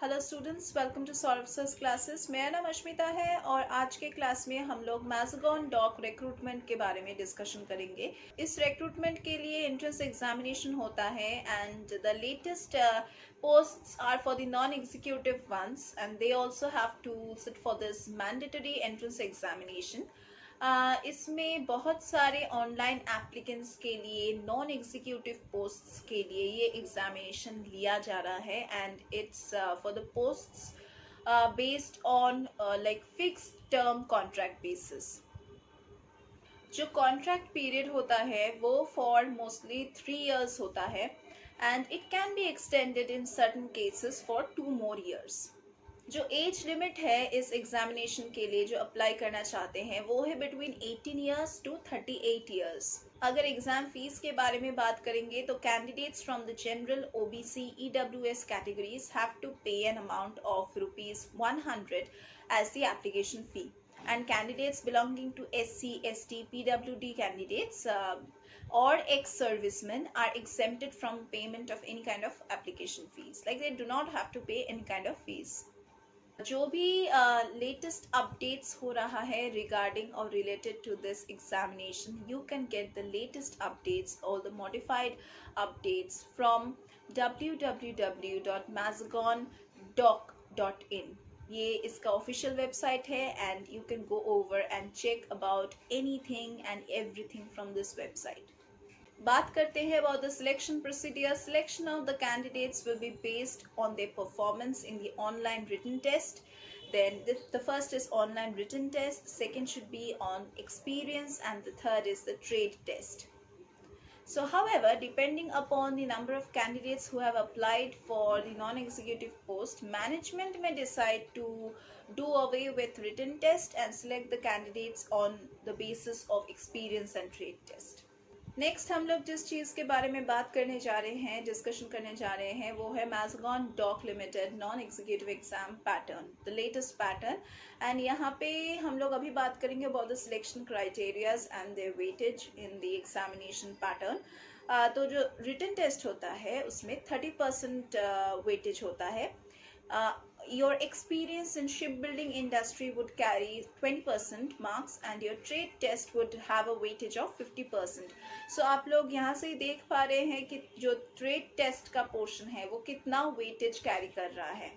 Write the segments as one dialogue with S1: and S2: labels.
S1: Hello students, welcome to Saurabh sir's classes. मेरा नाम अश्मिता है और आज के क्लास में हम लोग मैज़गॉन डॉक रिक्रूटमेंट के बारे में डिस्कशन करेंगे। इस रिक्रूटमेंट के लिए एंट्रेंस एग्जामिनेशन होता है and the latest posts are for the non-executive ones and they also have to sit for this mandatory entrance examination. इसमें बहुत सारे ऑनलाइन एप्लीकेंट्स के लिए नॉन एग्जीक्यूटिव पोस्ट्स के लिए ये एग्जामिनेशन लिया जा रहा है and it's for the posts based on like fixed term contract basis. जो कॉन्ट्रैक्ट पीरियड होता है वो फॉर मोस्टली 3 years होता है and it can be extended in certain cases for 2 more years। जो एज लिमिट है इस एग्जामिनेशन के लिए जो अप्लाई करना चाहते हैं वो है बिटवीन 18 years to 38 years। अगर एग्जाम फीस के बारे में बात करेंगे तो candidates from the general OBC EWS categories have to pay an amount of ₹100 as the application fee and candidates belonging to SC, ST, PWD candidates or ex-servicemen are exempted from payment of any kind of application fees, like they do not have to pay any kind of fees। जो भी latest updates हो रहा है regarding और related to this examination, you can get the latest updates और the modified updates from www.mazagondoc.in। ये इसका official website है and you can go over and check about anything and everything from this website. बात करते हैं about the selection procedure. Selection of the candidates will be based on their performance in the online written test. Then the first is online written test, the second should be on experience, and the third is the trade test. So however, depending upon the number of candidates who have applied for the non-executive post, management may decide to do away with written test and select the candidates on the basis of experience and trade test. Next हम लोग जिस चीज़ के बारे में बात करने जा रहे हैं, डिस्कशन करने जा रहे हैं, वो है Mazagon Dock Limited non executive exam pattern, the latest pattern. And यहाँ पे हम लोग अभी बात करेंगे about the selection criterias and their weightage in the examination pattern. तो जो रिटन टेस्ट होता है उसमें 30% वेटेज होता है। Your experience in shipbuilding industry would carry 20% marks and your trade test would have a weightage of 50%. So आप लोग यहाँ से देख पा रहे हैं कि जो trade test का पोर्शन है वो कितना weightage कैरी कर रहा है।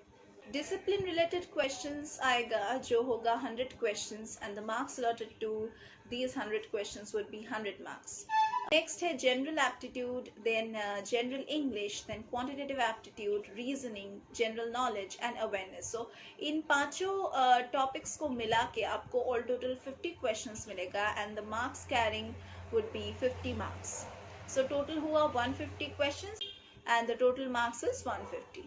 S1: डिसिप्लिन रिलेटेड क्वेश्चंस आएगा जो होगा 100 questions and the marks allotted to these 100 questions would be 100 marks. Next है general aptitude, then general English, then quantitative aptitude, reasoning, general knowledge and awareness. So इन पांचों topics को मिला के आपको ऑल टोटल 50 क्वेश्चंस मिलेगा and the marks carrying would be 50 marks. So total हुआ 150 questions and the total marks is 150.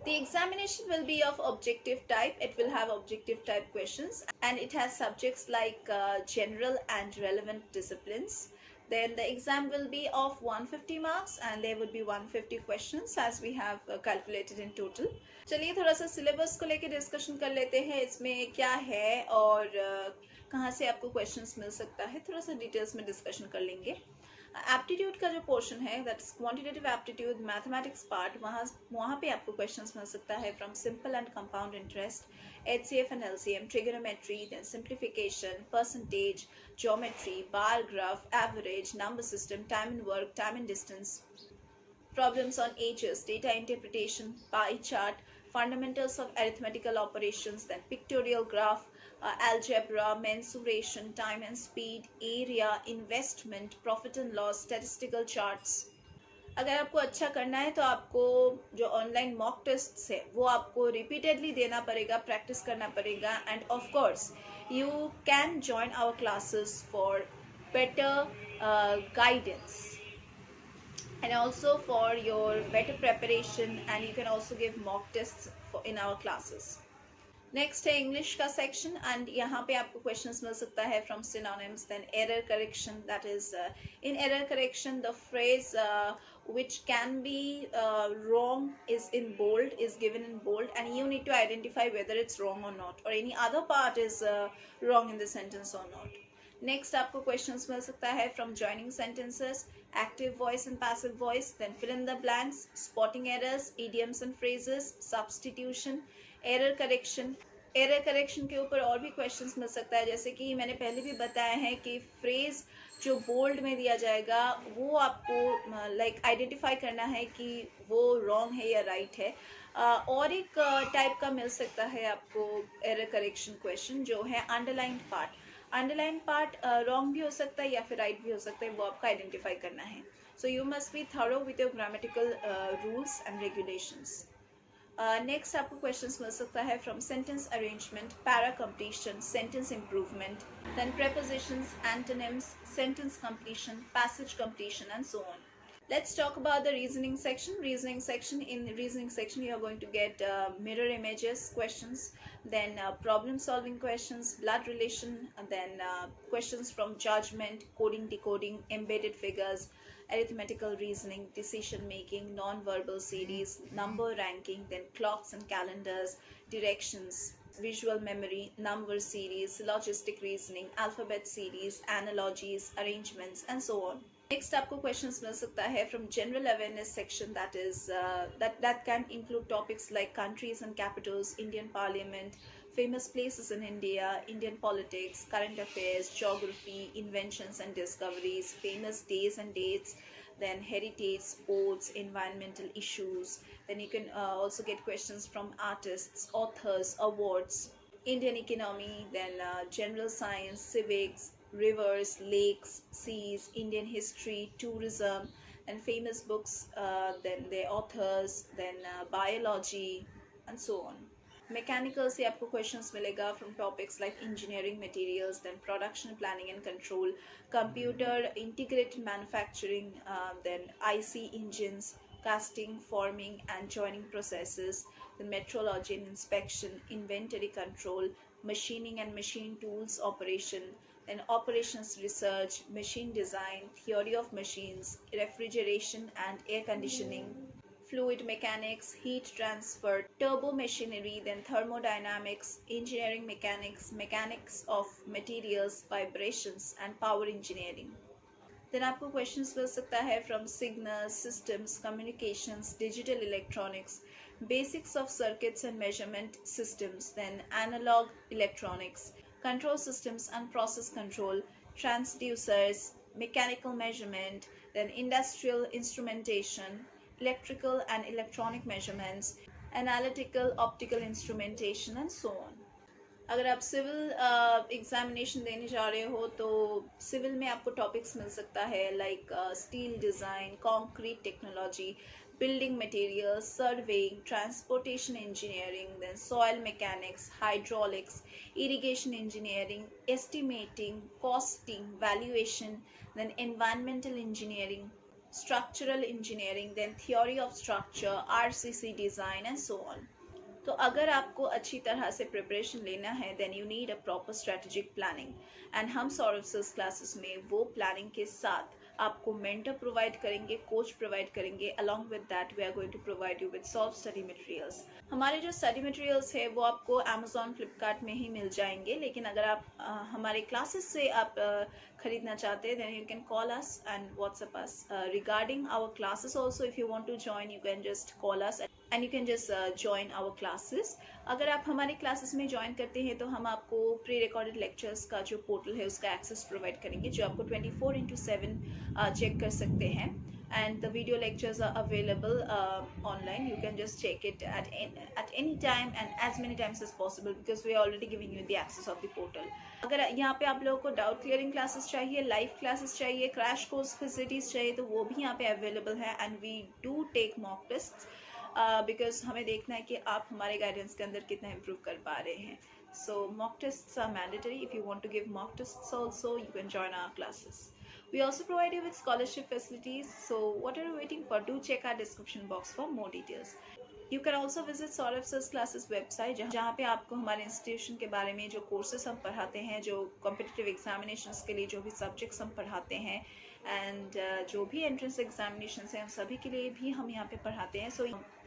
S1: The examination will be of objective type. It will have objective type questions and it has subjects like general and relevant disciplines. Then the exam will be of 150 marks and there would be 150 questions as we have calculated in total. चलिए थोड़ा सा syllabus को लेके discussion कर लेते हैं, इसमें क्या है और कहाँ से आपको क्वेश्चंस मिल सकता है, थोड़ा सा डिटेल्स में डिस्कशन कर लेंगे। एप्टीट्यूड का जो पोर्शन है that is quantitative aptitude mathematics part, वहाँ पे आपको क्वेश्चंस मिल सकता है from simple and compound interest, HCF and LCM, trigonometry, then simplification, percentage, geometry, bar graph, average, number system, time and work, time and distance, problems on ages, data interpretation, pie chart, fundamentals of arithmetical operations, then pictorial graph, algebra, mensuration, time and speed, area, investment, profit and loss, statistical charts। अगर आपको अच्छा करना है तो आपको जो online mock test है वो आपको रिपीटेडली देना पड़ेगा, प्रैक्टिस करना पड़ेगा and of course you can join our classes for better guidance and also for your better preparation, and you can also give mock tests in our classes. Next है English का section and यहाँ पे आपको questions मिल सकता है from synonyms, then error correction, that is in error correction the phrase which can be wrong is in bold, is given in bold, and you need to identify whether it's wrong or not, or any other part is wrong in the sentence or not. Next आपको questions मिल सकता है from joining sentences, active voice and passive voice, then fill in the blanks, spotting errors, idioms and phrases, substitution, error correction. Error correction के ऊपर और भी questions मिल सकता है, जैसे कि मैंने पहले भी बताया है कि फ्रेज जो बोल्ड में दिया जाएगा वो आपको लाइक आइडेंटिफाई करना है कि वो रॉन्ग है या राइट है। और एक टाइप का मिल सकता है आपको एरर करेक्शन क्वेश्चन जो है underlined part. Underline part wrong भी हो सकता है या फिर राइट भी हो सकता है, वो आपका आइडेंटिफाई करना है। So you must be thorough with your grammatical rules and regulations. Next आपको क्वेश्चंस मिल सकता है from sentence arrangement, para completion, sentence improvement, then prepositions, antonyms, sentence completion, passage completion, and so on. Let's talk about the reasoning section. In reasoning section you are going to get mirror images questions, then problem solving questions, blood relation, and then questions from judgment, coding, decoding, embedded figures, arithmetical reasoning, decision making, non-verbal series, number ranking, then clocks and calendars, directions, visual memory, number series, syllogistic reasoning, alphabet series, analogies, arrangements, and so on. Next आपको questions मिल सकता है from general awareness section, that is that can include topics like countries and capitals, Indian Parliament, famous places in India, Indian politics, current affairs, geography, inventions and discoveries, famous days and dates, then heritage, sports, environmental issues. Then you can also get questions from artists, authors, awards, Indian economy, then general science, civics, rivers, lakes, seas, Indian history, tourism, and famous books, then their authors, then biology, and so on. Mechanical से आपको questions मिलेगा from topics like engineering materials, then production planning and control, computer integrated manufacturing, then IC engines, casting, forming and joining processes, the metrology and inspection, inventory control, machining and machine tools operation, then operations research, machine design, theory of machines, refrigeration and air conditioning, fluid mechanics, heat transfer, turbo machinery, then thermodynamics, engineering mechanics, mechanics of materials, vibrations and power engineering. Then आपको questions मिल सकता है from signals, systems, communications, digital electronics, basics of circuits and measurement systems, then analog electronics, control systems and process control, transducers, mechanical measurement, then industrial instrumentation, electrical and electronic measurements, analytical optical instrumentation, and so on. अगर आप civil examination देने जा रहे हो तो civil में आपको topics मिल सकता है like steel design, concrete technology, building material, surveying, transportation engineering, then soil mechanics, hydraulics, irrigation engineering, estimating, costing, valuation, then environmental engineering, structural engineering, then theory of structure, RCC design, and so on. तो अगर आपको अच्छी तरह से preparation लेना है then you need a proper strategic planning, and हम Saurav sirs classes में वो प्लानिंग के साथ आपको मेंटर प्रोवाइड करेंगे, कोच प्रोवाइड करेंगे। Along with that we are going to provide you with solve study materials. हमारे जो स्टडी मटेरियल्स है वो आपको अमेजोन, फ्लिपकार्ट में ही मिल जाएंगे, लेकिन अगर आप हमारे क्लासेस से आप खरीदना चाहते हैं then you can call us and WhatsApp us regarding our classes also. If you want to join you can just call us and you can just join our classes. अगर आप हमारे क्लासेस में join करते हैं तो हम आपको pre recorded lectures का जो पोर्टल है उसका एक्सेस प्रोवाइड करेंगे, जो आपको 24/7 चेक कर सकते हैं, and the video lectures are available online. You can just check it at any time and as many times as possible because we are already giving you the access of the portal. अगर यहाँ पे आप लोगों को doubt clearing classes चाहिए, live classes चाहिए, crash course facilities चाहिए तो वो भी यहाँ पे अवेलेबल है, and we do take mock test because हमें देखना है कि आप हमारे गाइडेंस के अंदर कितना इम्प्रूव कर पा रहे हैं. So mock tests are mandatory. If you want to give mock tests also, you can join our classes. We also provide you with scholarship facilities. So what are you waiting for? Do check our description box for more details. You can also visit Saurav Sir's classes website जहाँ पे आपको हमारे institution के बारे में जो courses हम पढ़ाते हैं, जो कॉम्पिटिटिव एग्जामिनेशंस के लिए जो भी सब्जेक्ट्स हम पढ़ाते हैं, एंड जो भी एंट्रेंस एग्जामिनेशंस हैं उन सभी के लिए भी हम यहाँ पे पढ़ाते हैं.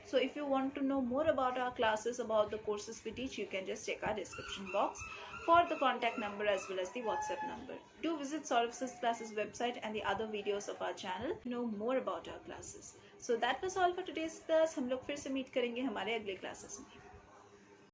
S1: So if you want to know more about our classes, about the courses we teach, you can just check our description box for the contact number as well as the WhatsApp number. Do visit Saurav Sir's Classes website and the other videos of our channel to know more about our classes. So that was all for today's class. हम लोग फिर से meet करेंगे हमारे अगले classes में.